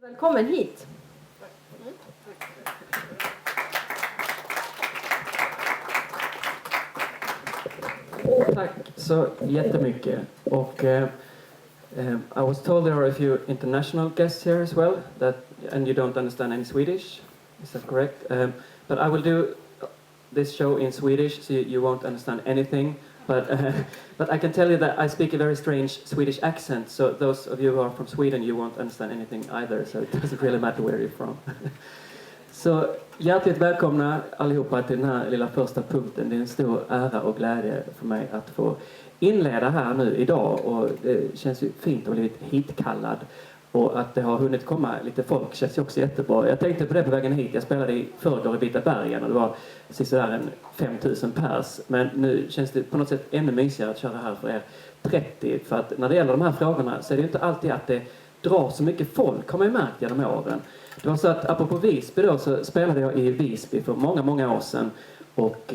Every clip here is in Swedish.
Välkommen hit. Tack så jättemycket. Och I was told there are a few international guests here as well, and you don't understand any Swedish. Is that correct? But I will do this show in Swedish, so you won't understand anything. But I can tell you that I speak a very strange Swedish accent, so those of you who are from Sweden, you won't understand anything either, so it doesn't really matter where you're from. Så hjärtligt välkomna allihopa till den här lilla första punkten. Det är en stor ära och glädje för mig att få inleda här nu idag, och det känns ju fint att ha blivit hitkallad. Och att det har hunnit komma lite folk känns ju också jättebra. Jag tänkte på det på vägen hit. Jag spelade i förrgår i Vita bergen och det var sådär en 5000 pers. Men nu känns det på något sätt ännu mysigare att köra här för er 30. För att när det gäller de här frågorna så är det ju inte alltid att det drar så mycket folk, har man ju märkt genom åren. Det var så att apropå Visby då, så spelade jag i Visby för många år sedan. Och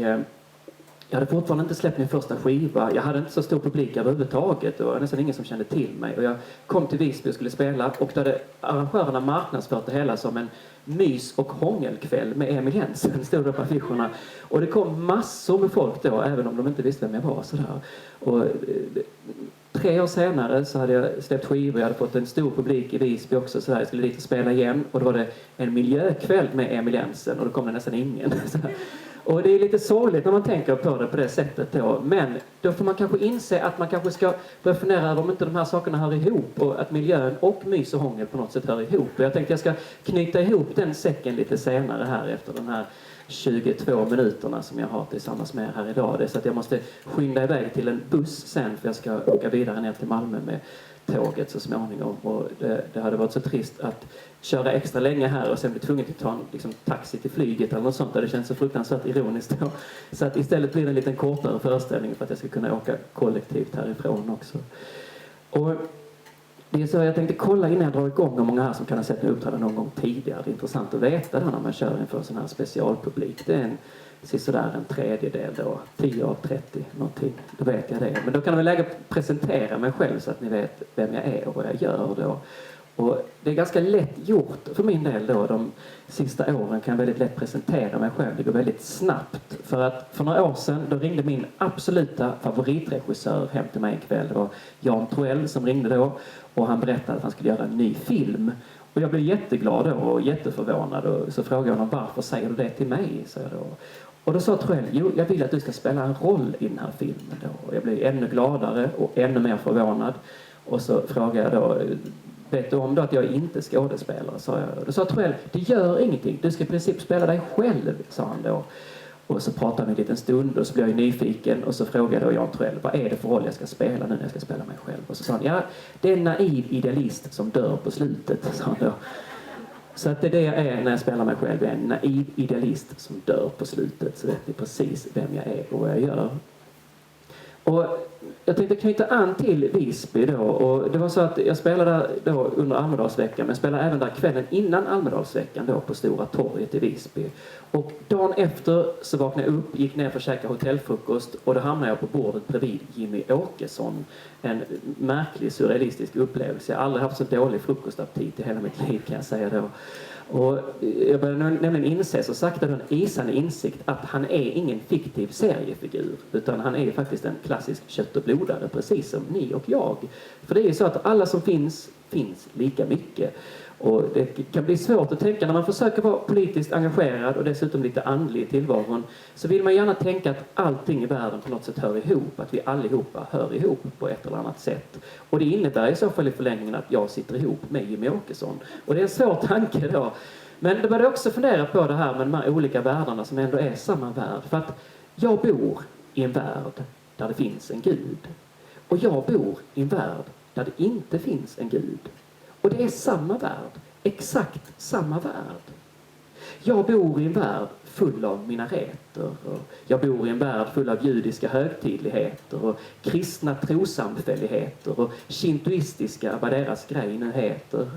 jag hade fortfarande inte släppt min första skiva. Jag hade inte så stor publik överhuvudtaget. Det var nästan ingen som kände till mig. Och jag kom till Visby och skulle spela. Och då hade arrangörerna marknadsfört det hela som en mys- och hångelkväll med Emil Jensen. Stod det på affischerna. Och det kom massor med folk då, även om de inte visste vem jag var. Sådär. Och 3 år senare så hade jag släppt skivor. Jag hade fått en stor publik i Visby också. Så jag skulle dit och spela igen. Och då var det en miljökväll med Emil Jensen. Och då kom det nästan ingen. Och det är lite sorgligt när man tänker på det på det sättet då. Men då får man kanske inse att man kanske ska börja fundera över om inte de här sakerna hör ihop. Och att miljön och mys och hångel på något sätt hör ihop. Och jag tänkte jag ska knyta ihop den säcken lite senare här efter den här 22 minuterna som jag har tillsammans med er här idag. Det är så att jag måste skynda iväg till en buss sen, för jag ska åka vidare ner till Malmö med tåget så småningom. Och det hade varit så trist att köra extra länge här och sen bli tvungen att ta en taxi till flyget eller något sånt. Det känns så fruktansvärt ironiskt då. Så att istället blir det en liten kortare föreställning för att jag ska kunna åka kollektivt härifrån också. Och det är så jag tänkte kolla innan jag drar igång hur många här som kan ha sett mig uppträda någon gång tidigare. Det är intressant att veta det när man kör inför en sån här specialpublik. Det är sådär en tredjedel då, 10 av 30 någonting. Då vet jag det. Men då kan jag väl lägga presentera mig själv så att ni vet vem jag är och vad jag gör då. Och det är ganska lätt gjort för min del då. De sista åren kan jag väldigt lätt presentera mig själv. Det går väldigt snabbt. För att för några år sedan då ringde min absoluta favoritregissör hem till mig en kväll. Det var Jan Troell som ringde då. Och han berättade att han skulle göra en ny film. Och jag blev jätteglad då och jätteförvånad. Och så frågade jag honom, varför säger du det till mig? Så jag då. Och då sa Troell, jo, jag vill att du ska spela en roll i den här filmen då. Och jag blev ännu gladare och ännu mer förvånad. Och så frågade jag då, vet du om då att jag inte är skådespelare? Sa jag. Då sa Troell, det gör ingenting. Du ska i princip spela dig själv, sa han då. Och så pratade vi en liten stund och så blev jag nyfiken. Och så frågade jag Jan Troell, vad är det för roll jag ska spela nu när jag ska spela mig själv? Och så sa han, ja, det är en naiv idealist som dör på slutet, sa han då. Så att det är det jag är när jag spelar mig själv. Jag är en naiv idealist som dör på slutet. Så vet ni precis vem jag är och vad jag gör. Och jag tänkte knyta an till Visby då. Och det var så att jag spelade där då under Almedalsveckan. Men jag spelade även där kvällen innan Almedalsveckan då på Stora torget i Visby. Och dagen efter så vaknade jag upp, gick ner för att käka hotellfrukost. Och då hamnade jag på bordet bredvid Jimmy Åkesson. En märklig surrealistisk upplevelse. Jag har aldrig haft så dålig frukostaptit i hela mitt liv, kan jag säga då. Och jag började nämligen inse så sakta då en isande insikt att han är ingen fiktiv seriefigur, utan han är faktiskt en klassisk kött- och blodare, precis som ni och jag. För det är ju så att alla som finns lika mycket. Och det kan bli svårt att tänka när man försöker vara politiskt engagerad och dessutom lite andlig i tillvaron, så vill man gärna tänka att allting i världen på något sätt hör ihop, att vi allihopa hör ihop på ett eller annat sätt. Och det innebär i så fall i förlängningen att jag sitter ihop med Jimmy Åkesson. Och det är en svår tanke då. Men det började också fundera på det här med de här olika världarna som ändå är samma värld. För att jag bor i en värld där det finns en gud. Och jag bor i en värld där det inte finns en gud. Och det är samma värld. Exakt samma värld. Jag bor i en värld full av minareter. Och jag bor i en värld full av judiska högtidligheter och kristna trosamfälligheter och shintoistiska, vad deras grej nu heter.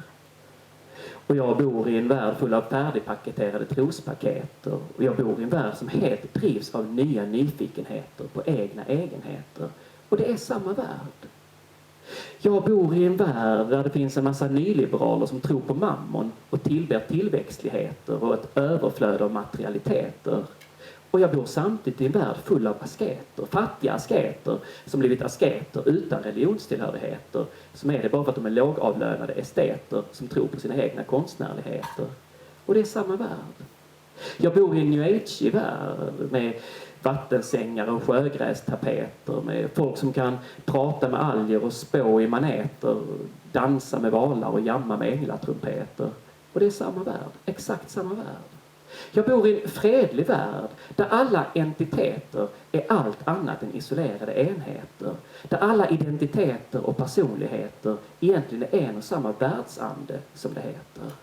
Och jag bor i en värld full av färdigpaketerade trospaket. Och jag bor i en värld som helt drivs av nya nyfikenheter på egna egenheter. Och det är samma värld. Jag bor i en värld där det finns en massa nyliberaler som tror på mammon och tillber tillväxtligheter och ett överflöd av materialiteter. Och jag bor samtidigt i en värld full av asketer, fattiga asketer som blivit asketer utan religionstillhörigheter, som är det bara för att de är lågavlönade esteter som tror på sina egna konstnärligheter. Och det är samma värld. Jag bor i en new age-värld med vattensängar och sjögrästapeter, med folk som kan prata med alger och spå i maneter, dansa med valar och jamma med änglatrumpeter. Och det är samma värld, exakt samma värld. Jag bor i en fredlig värld där alla entiteter är allt annat än isolerade enheter. Där alla identiteter och personligheter egentligen är en och samma världsande, som det heter.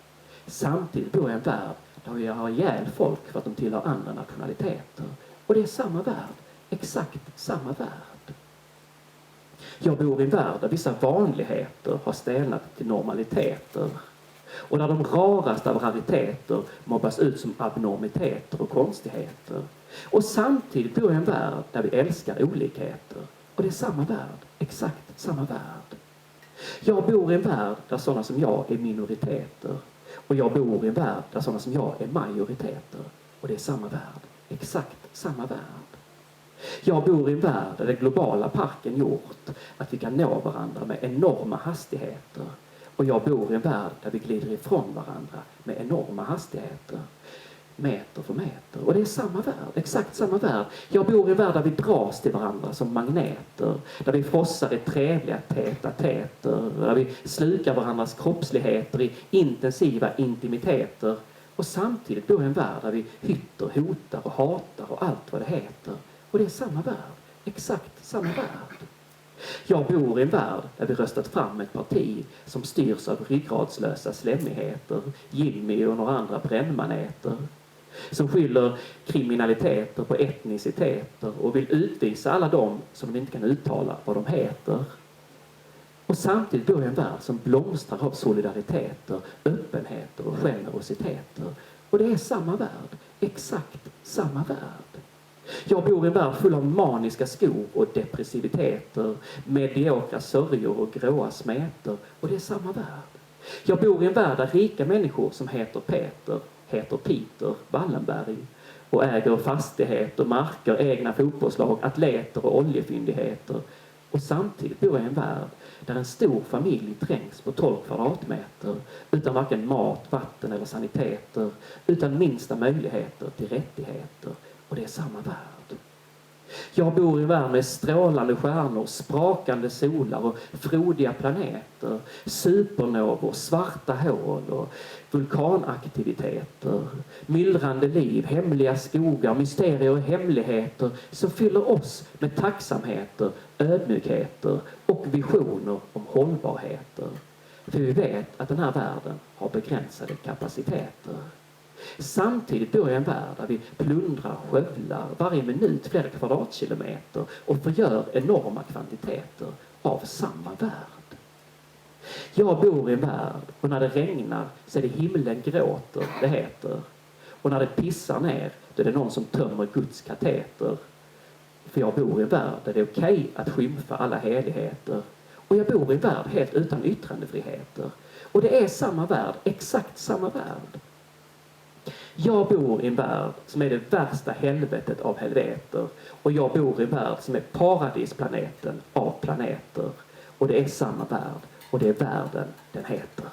Samtidigt bor jag i en värld där jag har ihjäl folk för att de tillhör andra nationaliteter. Och det är samma värld, exakt samma värld. Jag bor i en värld där vissa vanligheter har stelnat till normaliteter. Och där de raraste av rariteter mobbas ut som abnormiteter och konstigheter. Och samtidigt bor jag i en värld där vi älskar olikheter. Och det är samma värld, exakt samma värld. Jag bor i en värld där sådana som jag är minoriteter. Och jag bor i en värld där sådana som jag är majoriteter. Och det är samma värld, exakt samma värld. Jag bor i en värld där den globala parken gjort att vi kan nå varandra med enorma hastigheter. Och jag bor i en värld där vi glider ifrån varandra med enorma hastigheter. Meter för meter. Och det är samma värld, exakt samma värld. Jag bor i en värld där vi dras till varandra som magneter. Där vi frossar i trevliga täta-täter. Där vi slukar varandras kroppsligheter i intensiva intimiteter. Och samtidigt bor i en värld där vi hytter, hotar och hatar och allt vad det heter. Och det är samma värld, exakt samma värld. Jag bor i en värld där vi röstat fram ett parti som styrs av ryggradslösa slämmigheter, Jimmy och några andra brännmaneter. Som skyller kriminaliteter på etniciteter och vill utvisa alla dem som de inte kan uttala vad de heter. Och samtidigt bor jag i en värld som blomstrar av solidariteter, öppenheter och generositeter. Och det är samma värld, exakt samma värld. Jag bor i en värld full av maniska skov och depressiviteter, mediokra sörjor och gråa smeter. Och det är samma värld. Jag bor i en värld där rika människor som heter Peter Wallenberg och äger fastigheter, marker, egna fotbollslag, atleter och oljefyndigheter. Och samtidigt bor jag i en värld där en stor familj trängs på 12 kvadratmeter utan varken mat, vatten eller saniteter, utan minsta möjligheter till rättigheter. Och det är samma värld. Jag bor i en värld med strålande stjärnor, sprakande solar och frodiga planeter, supernovor, svarta hål och vulkanaktiviteter, myllrande liv, hemliga skogar, mysterier och hemligheter som fyller oss med tacksamheter, ödmjukheter och visioner om hållbarheter. För vi vet att den här världen har begränsade kapaciteter. Samtidigt bor jag i en värld där vi plundrar, skövlar varje minut flera kvadratkilometer och förgör enorma kvantiteter av samma värld. Jag bor i en värld och när det regnar så är det himlen gråter, det heter. Och när det pissar ner då är det någon som tömmer Guds kateter. För jag bor i en värld där det är okej att skymfa alla heligheter. Och jag bor i en värld helt utan yttrandefriheter. Och det är samma värld, exakt samma värld. Jag bor i en värld som är det värsta helvetet av helveter. Och jag bor i en värld som är paradisplaneten av planeter. Och det är samma värld. Och det är världen den heter.